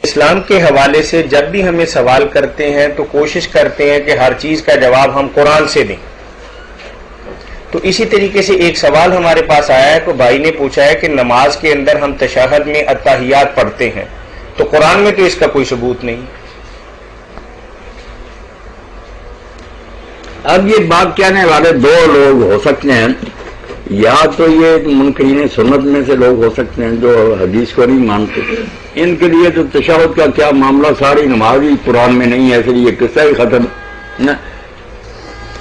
اسلام کے حوالے سے جب بھی ہمیں سوال کرتے ہیں تو کوشش کرتے ہیں کہ ہر چیز کا جواب ہم قرآن سے دیں. تو اسی طریقے سے ایک سوال ہمارے پاس آیا ہے کہ بھائی نے پوچھا ہے کہ نماز کے اندر ہم تشہد میں التحیات پڑھتے ہیں تو قرآن میں تو اس کا کوئی ثبوت نہیں. اب یہ بات کہنے والے دو لوگ ہو سکتے ہیں، یا تو یہ منکرین سنت میں سے لوگ ہو سکتے ہیں جو حدیث کو نہیں مانتے. ان کے لیے تو تشہد کا کیا معاملہ، ساری نماز ہی قرآن میں نہیں ہے، اس لیے قصہ ہی ختم.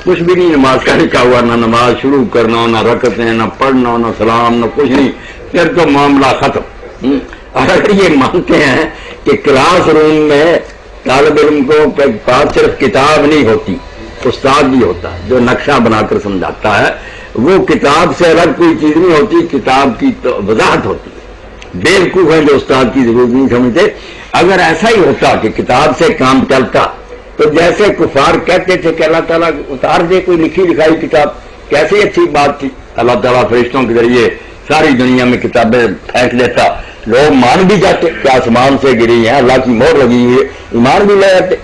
کچھ بھی نہیں نماز کا لکھا ہوا، نہ نماز شروع کرنا، نہ رکعتیں، نہ پڑھنا، نہ سلام، نہ کچھ نہیں، پھر تو معاملہ ختم. اگر یہ مانتے ہیں کہ کلاس روم میں طالب علم کو پاس صرف کتاب نہیں ہوتی، استاد بھی ہوتا ہے جو نقشہ بنا کر سمجھاتا ہے، وہ کتاب سے الگ کوئی چیز نہیں ہوتی، کتاب کی تو وضاحت ہوتی ہے. بیوقوف ہیں جو استاد کی ضرورت نہیں سمجھتے. اگر ایسا ہی ہوتا کہ کتاب سے کام چلتا تو جیسے کفار کہتے تھے کہ اللہ تعالیٰ اتار دے کوئی لکھی لکھائی کتاب، کیسی اچھی بات تھی. اللہ تعالیٰ فرشتوں کے ذریعے ساری دنیا میں کتابیں پھینک دیتا، لوگ مان بھی جاتے کہ آسمان سے گری ہیں، اللہ کی مہر لگی ہوئی ہے، ایمان بھی لے جاتے.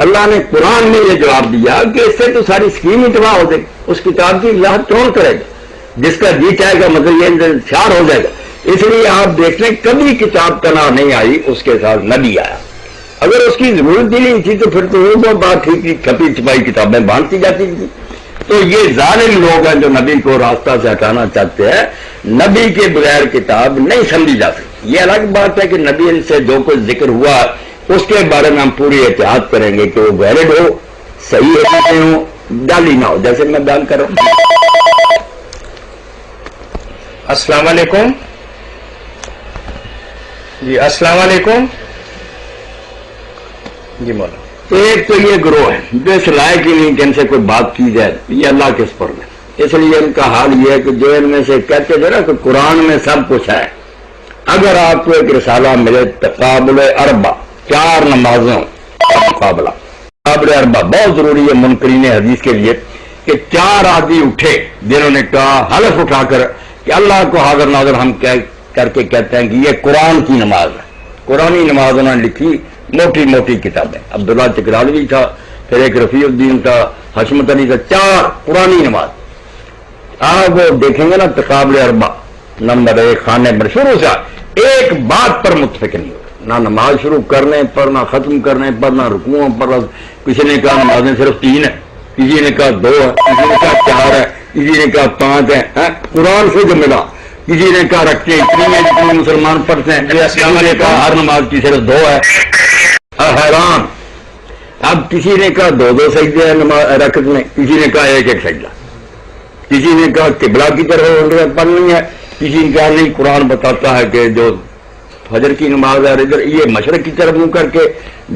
اللہ نے قرآن میں یہ جواب دیا کہ اس سے تو ساری اسکیم ہی تباہ ہو جائے گی. اس کتاب کی وضاحت کون کرے گا؟ جس کا جی چاہے گا مطلب یہ انتشار ہو جائے گا. اس لیے آپ دیکھ لیں کبھی کتاب کا نام نہیں آئی، اس کے ساتھ نبی آیا. اگر اس کی ضرورت ہی نہیں تھی تو پھر تو وہ بات ٹھیک تھی، چھپی چھپائی کتابیں باندھتی جاتی تھی. تو یہ ظالم لوگ ہیں جو نبی کو راستہ سے ہٹانا چاہتے ہیں. نبی کے بغیر کتاب نہیں سمجھی جا سکتی. یہ الگ بات ہے کہ نبی سے جو کچھ ذکر ہوا اس کے بارے میں ہم پوری احتیاط کریں گے کہ وہ ویلڈ ہو، صحیح ہے، ہو، ڈالی نہ ہو، جیسے میں بیان کر رہا ہوں. السلام علیکم جی. السلام علیکم جی. مولانا ایک تو یہ گروہ ہے جو اس لائق ہی نہیں کہ ان سے کوئی بات کی جائے، یہ اللہ کے سپرد ہے. اس لیے ان کا حال یہ ہے کہ جو ان میں سے کہتے تھے نا کہ قرآن میں سب کچھ ہے. اگر آپ کو ایک رسالہ ملے تقابل اربع، 4 نمازوں کا مقابلہ، تقابل اربع بہت ضروری ہے منکرین حدیث کے لیے کہ 4 آدمی اٹھے جنہوں نے کہا حلف اٹھا کر کہ اللہ کو حاضر ناظر ہم کر کے کہتے ہیں کہ یہ قرآن کی نماز ہے. قرآنی نماز انہوں نے لکھی، موٹی موٹی کتابیں. عبداللہ چکرالوی تھا، پھر ایک رفیع الدین تھا، حشمت علی تھا، 4 قرآنی نماز. آپ وہ دیکھیں گے نا تقابل اربع نمبر 1 خانے پر شروع سے ایک بات پر متفق نہیں ہوگا، نہ نماز شروع کرنے پر، نہ ختم کرنے پر، نہ رکوعوں پر. کسی نے کہا نمازیں صرف 3 ہیں، کسی نے کہا 2 ہے، کسی نے کہا 4 ہے، کسی نے کہا 5 ہیں. قرآن سے جو ملا، کسی نے کہا رکھتے اتنی ہیں جتنے مسلمان پڑھتے ہیں، کسی نے کہا ہر نماز کی صرف 2 ہے. حیران. اب کسی نے کہا 2 سجدے ہیں رکعت میں، کسی نے کہا 1 سجدہ، کسی نے کہا قبلہ کی طرف پڑھنی ہے، کسی نے کہا نہیں قرآن بتاتا ہے کہ جو فجر کی نماز ہے ادھر یہ مشرق کی طرف منہ کر کے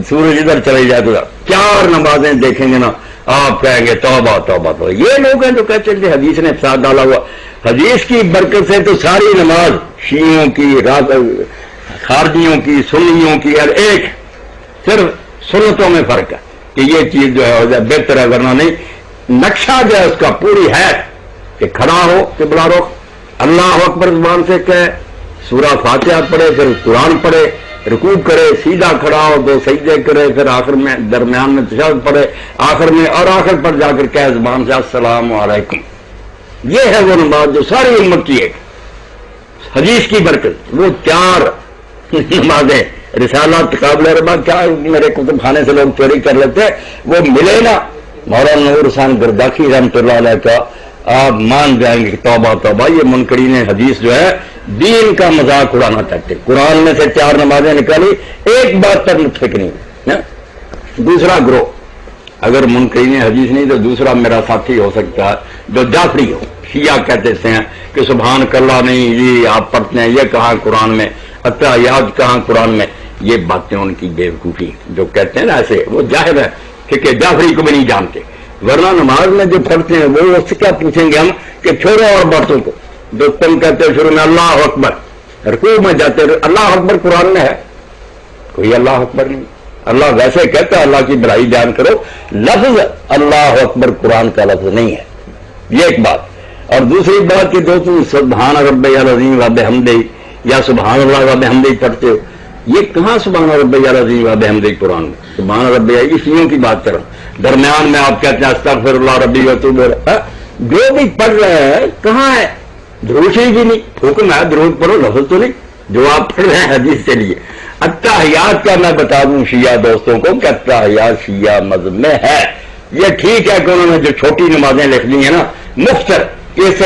سورج ادھر چلے جائے تو 4 نمازیں دیکھیں گے نا آپ کہیں گے توبہ توبہ توبہ. یہ لوگ ہیں جو کہتے ہیں کہ حدیث نے فساد ڈالا ہوا. حدیث کی برکت سے تو ساری نماز شیعوں کی، خارجیوں کی، سنیوں کی، ہر ایک صرف سنتوں میں فرق ہے کہ یہ چیز جو ہے ہو جائے بہتر ہے، ورنہ نہیں. نقشہ جو ہے اس کا پوری ہے کہ کھڑا ہو قبلہ رخ، اللہ اکبر زبان سے کہے، سورہ فاتحہ پڑھے، پھر قرآن پڑھے، رکوع کرے، سیدھا کھڑا ہو، 2 سجدے کرے، پھر آخر میں درمیان میں تشہد پڑھے، آخر میں اور آخر پر جا کر کہے زبان سے السلام علیکم. یہ ہے وہ نماز جو ساری امت کی ایک حدیث کی برکت. وہ 4 نمازیں رسالہ تقابل اربع کیا میرے کتب خانے سے لوگ چوری کر لیتے، وہ ملے نا مولانا نور حسین گرداخی رحمۃ اللہ علیہ کا، آپ مان جائیں گے کہ توبہ توبہ. یہ منکرین حدیث جو ہے دین کا مذاق اڑانا چاہتے. قرآن میں سے 4 نمازیں نکالی، ایک بات پر متفق نہیں. دوسرا گروہ اگر منکرین حدیث نہیں تو دوسرا میرا ساتھی ہو سکتا ہے جو جعفری ہو. شیعہ کہتے ہیں کہ سبحان اللہ نہیں، یہ آپ پڑھتے ہیں، یہ کہاں قرآن میں، التحیات کہاں قرآن میں. یہ باتیں ان کی بیوقوفی جو کہتے ہیں نا ایسے، وہ ظاہر ہے کہ جعفری کو بھی نہیں جانتے. ورنہ نماز میں جو پڑھتے ہیں وہ اس سے کیا پوچھیں گے ہم کہ چھوڑو اور باتوں کو. جو تم کہتے ہو شروع میں اللہ اکبر، رکوع میں جاتے اللہ اکبر قرآن میں ہے؟ کوئی اللہ اکبر نہیں. اللہ ویسے کہتا ہے اللہ کی بڑائی بیان کرو، لفظ اللہ اکبر قرآن کا لفظ نہیں ہے. یہ ایک بات. اور دوسری بات کہ جو تم سبحان ربی العظیم و بحمدہ یا سبحان اللہ و بحمدہ پڑھتے ہو یہ کہاں سبحان ربی العظیم و بحمدہ قرآن میں؟ سبحان ربی شیعوں کی بات کر رہا ہوں، درمیان میں آپ کہتے ہیں استغفر اللہ ربی و توب الیہ، جو بھی پڑھ رہے ہیں کہاں ہے؟ درود شریف بھی نہیں، حکم ہے درود پڑھو، لفظ تو نہیں جو آپ پڑھ رہے ہیں حدیث کے لیے۔ اتحیات کا میں بتا دوں شیعہ دوستوں کو کہ اتحیات شیعہ مذہب میں ہے۔ یہ ٹھیک ہے کہ انہوں نے جو چھوٹی نمازیں لکھ لی ہیں نا مختصر، اس سے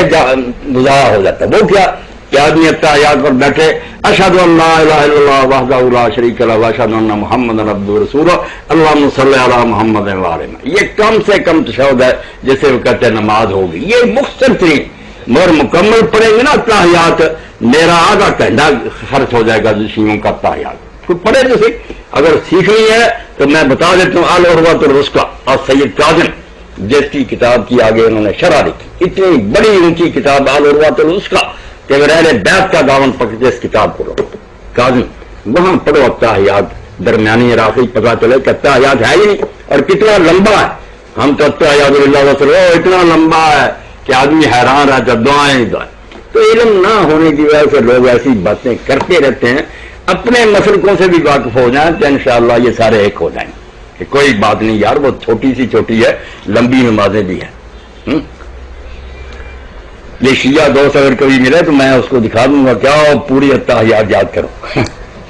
گزارا ہو جاتا ہے۔ وہ کیا کہ آدمی اتحیات پر بیٹھے اشہد ان لا الہ الا اللہ وحدہ لا شریک لہ واشہد ان محمد عبدہ ورسولہ اللہم صلی علی محمد وآلہ، یہ کم سے کم تشہد ہے جسے وہ کہتے ہیں نماز ہوگی۔ یہ مختصر ترین مگر مکمل پڑھیں گے نا اتحیات، میرا آدھا گھنٹہ خرچ ہو جائے گا شیعوں کا اتحیات۔ کوئی پڑھے تو صحیح، اگر سیکھنی ہے تو میں بتا دیتا ہوں العروۃ الوثقیٰ اور سید کاظم جس کی کتاب کی آگے انہوں نے شرح لکھی، اتنی بڑی اونچی کتاب العروۃ الوثقیٰ کہ اگر اہل بیت کا دامن پکڑے اس کتاب کو کاظم، وہاں پڑھو اتحیات، درمیانی راخی پتا چلے کہ اتحیات ہے ہی نہیں اور کتنا لمبا ہے۔ ہم تو اتحیات اللہ وسلم اتنا لمبا ہے کہ آدمی حیران رہتا، دعائیں ہی دعائیں۔ تو علم نہ ہونے کی وجہ سے لوگ ایسی باتیں کرتے رہتے ہیں، اپنے مسلکوں سے بھی واقف ہو جائیں تو انشاءاللہ یہ سارے ایک ہو جائیں کہ کوئی بات نہیں یار، وہ چھوٹی سی چھوٹی ہے، لمبی نمازیں بھی ہیں۔ یہ شیعہ دوست اگر کبھی ملے تو میں اس کو دکھا دوں گا، کیا پوری اتحیات یاد کرو۔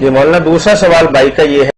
یہ مولانا دوسرا سوال بھائی کا یہ ہے